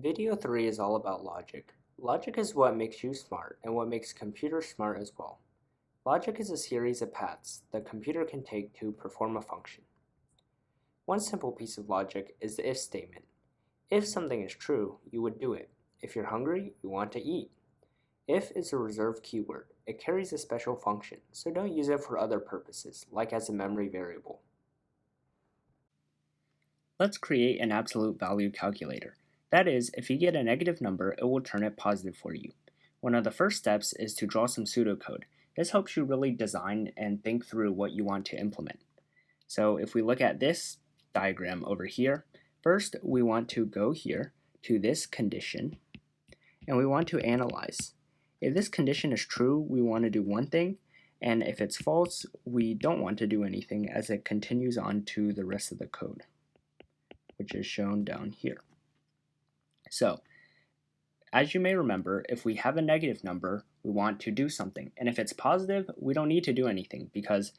Video 3 is all about logic. Logic is what makes you smart and what makes computers smart as well. Logic is a series of paths the computer can take to perform a function. One simple piece of logic is the if statement. If something is true, you would do it. If you're hungry, you want to eat. If is a reserved keyword. It carries a special function, so don't use it for other purposes, like as a memory variable. Let's create an absolute value calculator. That is, if you get a negative number, it will turn it positive for you. One of the first steps is to draw some pseudocode. This helps you really design and think through what you want to implement. So if we look at this diagram over here, first we want to go here to this condition and we want to analyze. If this condition is true, we want to do one thing, and if it's false, we don't want to do anything as it continues on to the rest of the code, which is shown down here. So, as you may remember, if we have a negative number, we want to do something. And if it's positive, we don't need to do anything because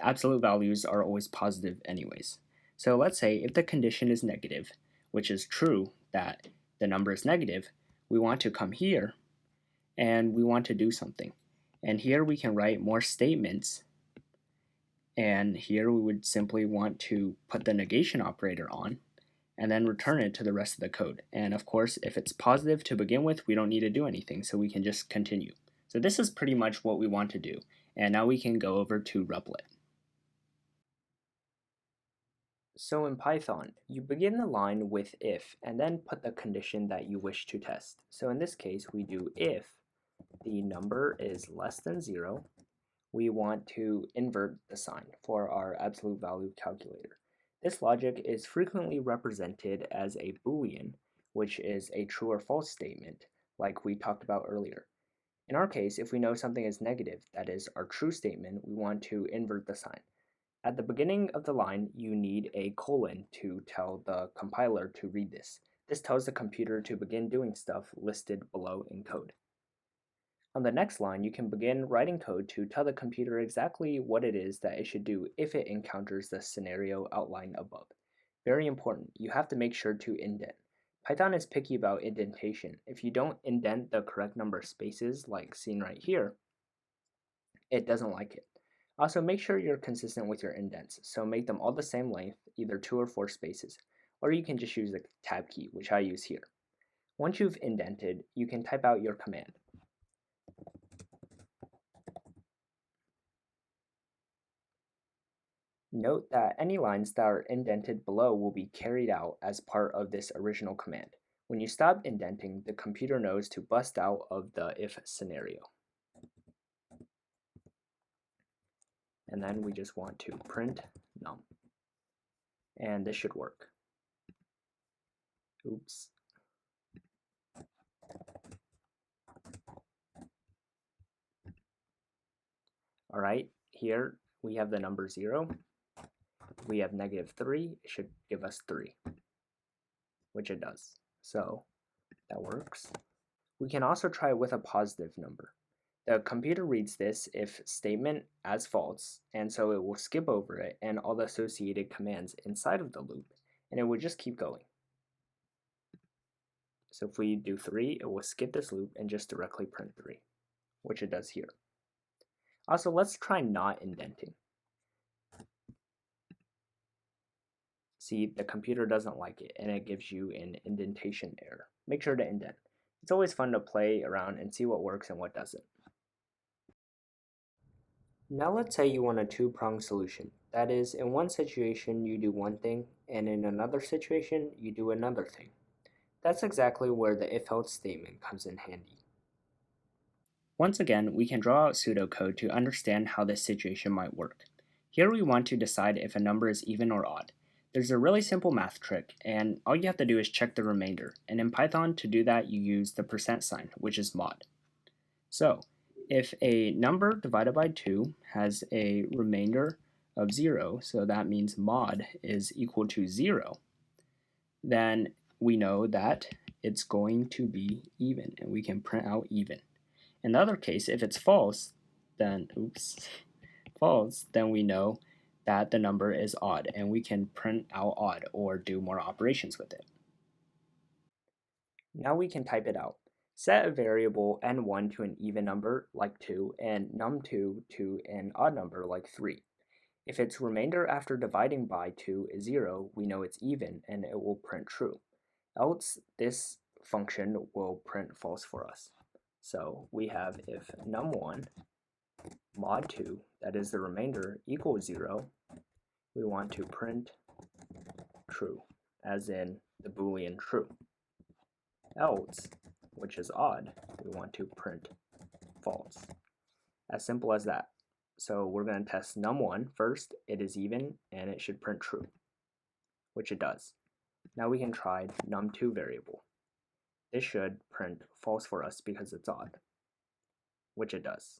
absolute values are always positive anyways. So let's say if the condition is negative, which is true that the number is negative, we want to come here and we want to do something. And here we can write more statements. And here we would simply want to put the negation operator on and then return it to the rest of the code. And of course, if it's positive to begin with, we don't need to do anything, so we can just continue. So this is pretty much what we want to do. And now we can go over to Replit. So in Python, you begin the line with if and then put the condition that you wish to test. So in this case, we do if the number is less than 0, we want to invert the sign for our absolute value calculator. This logic is frequently represented as a Boolean, which is a true or false statement, like we talked about earlier. In our case, if we know something is negative, that is our true statement, we want to invert the sign. At the beginning of the line, you need a colon to tell the compiler to read this. This tells the computer to begin doing stuff listed below in code. On the next line, you can begin writing code to tell the computer exactly what it is that it should do if it encounters the scenario outlined above. Very important, you have to make sure to indent. Python is picky about indentation. If you don't indent the correct number of spaces, like seen right here, it doesn't like it. Also, make sure you're consistent with your indents, so make them all the same length, either 2 or 4 spaces, or you can just use the tab key, which I use here. Once you've indented, you can type out your command. Note that any lines that are indented below will be carried out as part of this original command. When you stop indenting, the computer knows to bust out of the if scenario. And then we just want to print num. And this should work. Oops. Alright, here we have the number 0. We have -3, it should give us 3, which it does. So that works. We can also try it with a positive number. The computer reads this if statement as false, and so it will skip over it and all the associated commands inside of the loop, and it will just keep going. So if we do 3, it will skip this loop and just directly print 3, which it does here. Also, let's try not indenting. See, the computer doesn't like it, and it gives you an indentation error. Make sure to indent. It's always fun to play around and see what works and what doesn't. Now let's say you want a two-pronged solution. That is, in one situation you do one thing, and in another situation you do another thing. That's exactly where the if-else statement comes in handy. Once again, we can draw out pseudocode to understand how this situation might work. Here we want to decide if a number is even or odd. There's a really simple math trick, and all you have to do is check the remainder. And in Python, to do that, you use the % sign, which is mod. So, if a number divided by 2 has a remainder of 0, so that means mod is equal to 0, then we know that it's going to be even, and we can print out even. In the other case, if it's false, then we know that the number is odd, and we can print out odd or do more operations with it. Now we can type it out. Set a variable n1 to an even number like 2 and num2 to an odd number like 3. If its remainder after dividing by 2 is 0, we know it's even and it will print true. Else, this function will print false for us. So we have if num1 mod 2, that is the remainder, equals 0, we want to print true, as in the Boolean true. Else, which is odd, we want to print false. As simple as that. So we're going to test num1 first. It is even and it should print true, which it does. Now we can try num2 variable. This should print false for us because it's odd, which it does.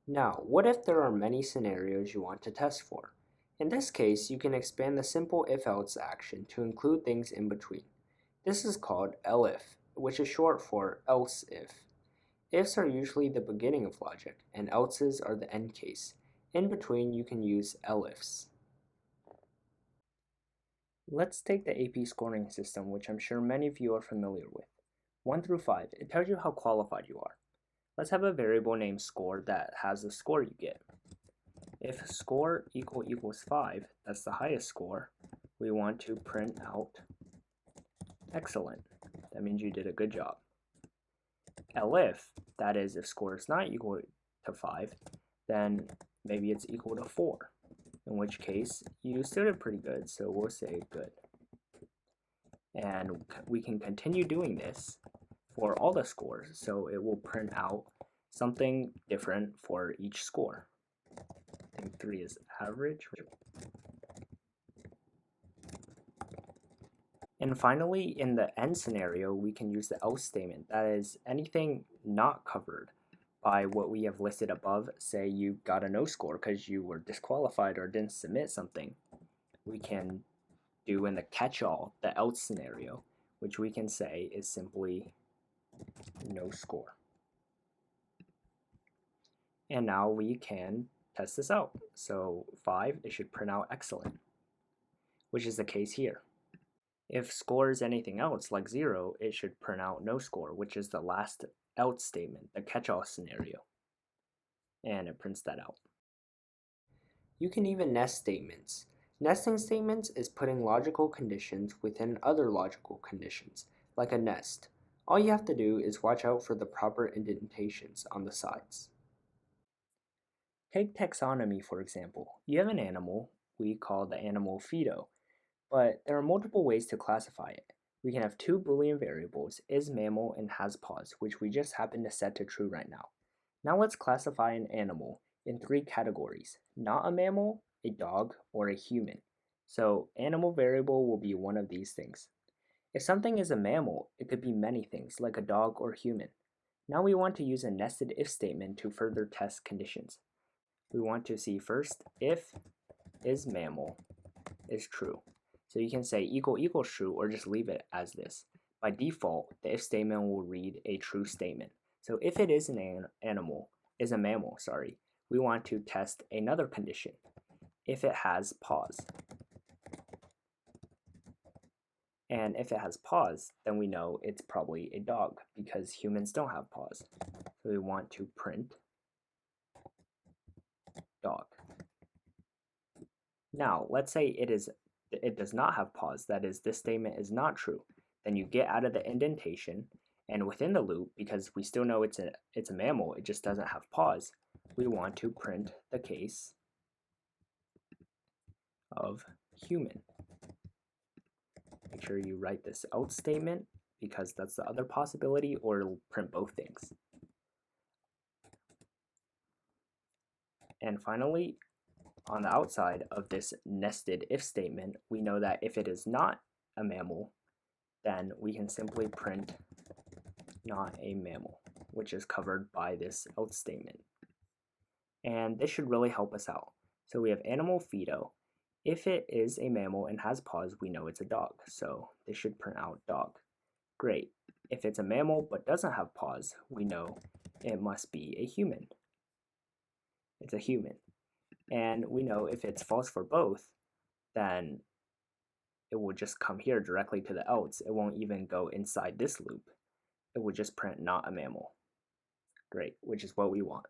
Now, what if there are many scenarios you want to test for? In this case, you can expand the simple if-else action to include things in between. This is called Alif, which is short for else if. Ifs are usually the beginning of logic, and elses are the end case. In between, you can use elifs. Let's take the AP scoring system, which I'm sure many of you are familiar with. 1 through 5, it tells you how qualified you are. Let's have a variable named score that has the score you get. If score equals 5, that's the highest score, we want to print out excellent. That means you did a good job. Elif, that is if score is not equal to 5, then maybe it's equal to 4, in which case you still did pretty good, so we'll say good. And we can continue doing this for all the scores, so it will print out something different for each score. I think 3 is average. And finally, in the end scenario, we can use the else statement. That is, anything not covered by what we have listed above. Say you got a no score because you were disqualified or didn't submit something. We can do in the catch-all, the else scenario, which we can say is simply no score. And now we can test this out. So 5, it should print out excellent, which is the case here. If score is anything else, like 0, it should print out no score, which is the last else statement, the catch-all scenario. And it prints that out. You can even nest statements. Nesting statements is putting logical conditions within other logical conditions, like a nest. All you have to do is watch out for the proper indentations on the sides. Take taxonomy, for example. You have an animal we call the animal Fido, but there are multiple ways to classify it. We can have 2 Boolean variables, is mammal and has paws, which we just happen to set to true right now. Now let's classify an animal in 3 categories: not a mammal, a dog, or a human. So animal variable will be one of these things. If something is a mammal, it could be many things, like a dog or human. Now we want to use a nested if statement to further test conditions. We want to see first if is mammal is true. So you can say equals true or just leave it as this. By default, the if statement will read a true statement. So if it is a mammal, we want to test another condition. If it has paws. And if it has paws, then we know it's probably a dog because humans don't have paws. So we want to print dog. Now, let's say it does not have paws, that is, this statement is not true. Then you get out of the indentation, and within the loop, because we still know it's a mammal, it just doesn't have paws, we want to print the case of human. Make sure you write this else statement because that's the other possibility, or it'll print both things. And finally, on the outside of this nested if statement, we know that if it is not a mammal, then we can simply print not a mammal, which is covered by this else statement. And this should really help us out. So we have animal Fido. If it is a mammal and has paws, we know it's a dog. So this should print out dog. Great. If it's a mammal but doesn't have paws, we know it must be a human. It's a human. And we know if it's false for both, then it will just come here directly to the else. It won't even go inside this loop. It will just print not a mammal. Great, which is what we want.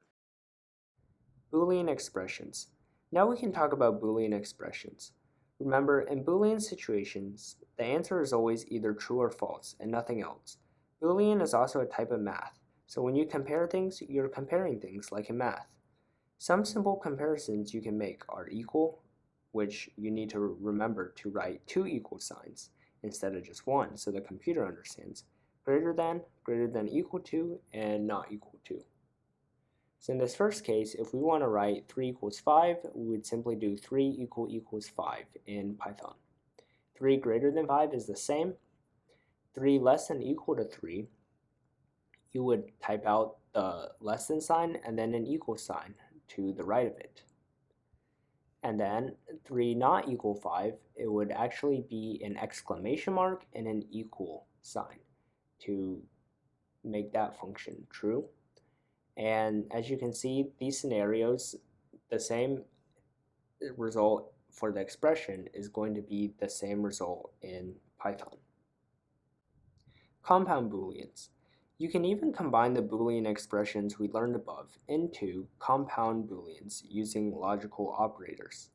Boolean expressions. Now we can talk about Boolean expressions. Remember, in Boolean situations, the answer is always either true or false, and nothing else. Boolean is also a type of math, so when you compare things, you're comparing things like in math. Some simple comparisons you can make are equal, which you need to remember to write two equal signs instead of just one, so the computer understands. Greater than equal to, and not equal to. So in this first case, if we want to write 3 equals 5, we would simply do 3 equals 5 in Python. 3 greater than 5 is the same. 3 less than equal to 3, you would type out the less than sign and then an equal sign to the right of it. And then 3 not equal 5, it would actually be an exclamation mark and an equal sign to make that function true. And as you can see, these scenarios, the same result for the expression is going to be the same result in Python. Compound Booleans. You can even combine the Boolean expressions we learned above into compound Booleans using logical operators.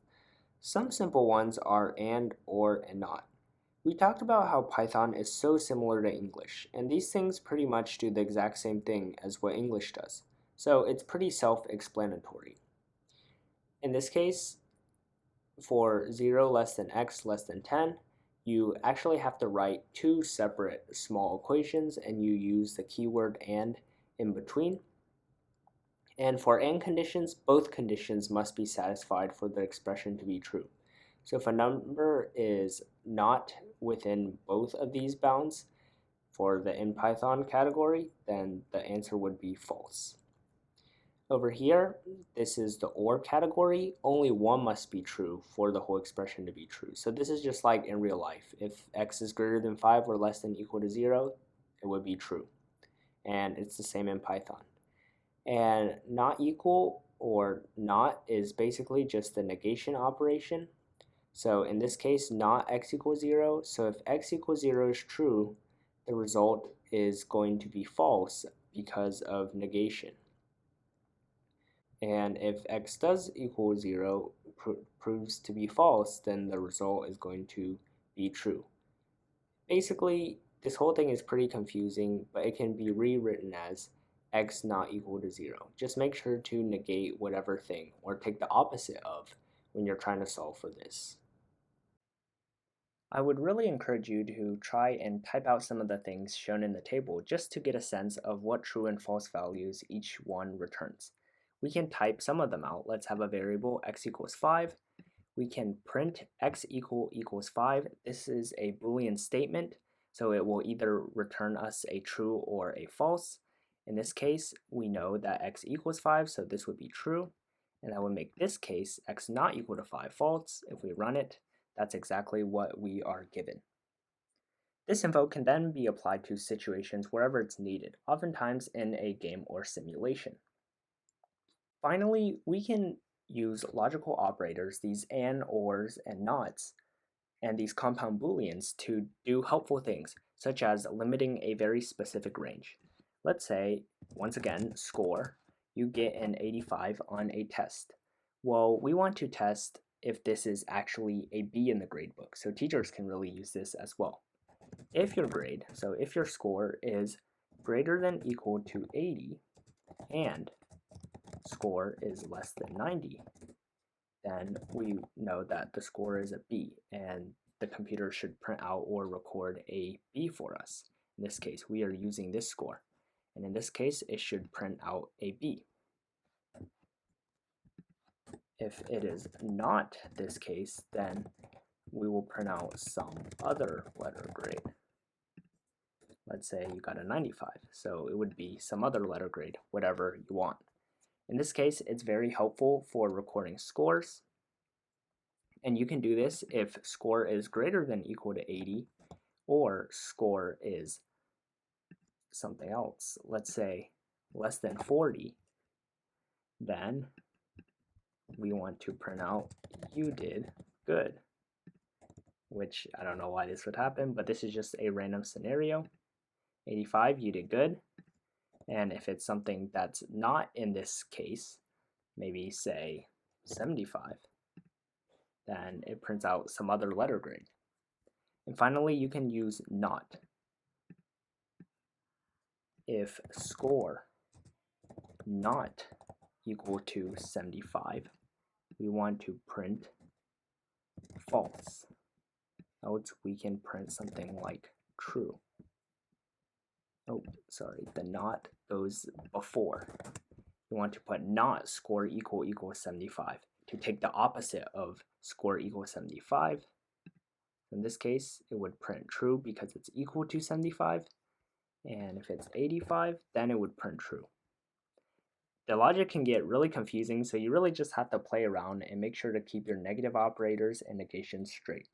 Some simple ones are and, or, and not. We talked about how Python is so similar to English, and these things pretty much do the exact same thing as what English does, so it's pretty self-explanatory. In this case, for 0 less than x less than 10, you actually have to write two separate small equations, and you use the keyword and in between. And for and conditions, both conditions must be satisfied for the expression to be true. So if a number is not within both of these bounds for the in Python category, then the answer would be false. Over here, this is the or category. Only one must be true for the whole expression to be true. So this is just like in real life. If x is greater than 5 or less than equal to 0, it would be true. And it's the same in Python. And not equal or not is basically just the negation operation. So in this case, not x equals 0. So if x equals 0 is true, the result is going to be false because of negation. And if x does equal 0 proves to be false, then the result is going to be true. Basically, this whole thing is pretty confusing, but it can be rewritten as x not equal to 0. Just make sure to negate whatever thing, or take the opposite of, when you're trying to solve for this. I would really encourage you to try and type out some of the things shown in the table just to get a sense of what true and false values each one returns. We can type some of them out. Let's have a variable x equals 5. We can print x equals 5. This is a Boolean statement, so it will either return us a true or a false. In this case, we know that x equals 5, so this would be true. And that would make this case x not equal to 5 false. If we run it, that's exactly what we are given. This info can then be applied to situations wherever it's needed, oftentimes in a game or simulation. Finally, we can use logical operators, these and, ors, and nots, and these compound booleans to do helpful things, such as limiting a very specific range. Let's say, once again, score, you get an 85 on a test. Well, we want to test if this is actually a B in the gradebook, so teachers can really use this as well. If your grade, so if your score is greater than equal to 80 and score is less than 90, then we know that the score is a B, and the computer should print out or record a B for us. In this case, we are using this score, and in this case, it should print out a B. If it is not this case, then we will print out some other letter grade. Let's say you got a 95, so it would be some other letter grade, whatever you want. In this case, it's very helpful for recording scores, and you can do this if score is greater than equal to 80 or score is something else, let's say less than 40, then we want to print out you did good. which I don't know why this would happen, but this is just a random scenario. 85, you did good. And if it's something that's not in this case, maybe say 75, then it prints out some other letter grade. And finally, you can use not. If score not equal to 75, we want to print false. Else we can print something like true. Oh, sorry, the not goes before. You want to put not score equal 75 to take the opposite of score equals 75. In this case, it would print true because it's equal to 75. And if it's 85, then it would print true. The logic can get really confusing, so you really just have to play around and make sure to keep your negative operators and negations straight.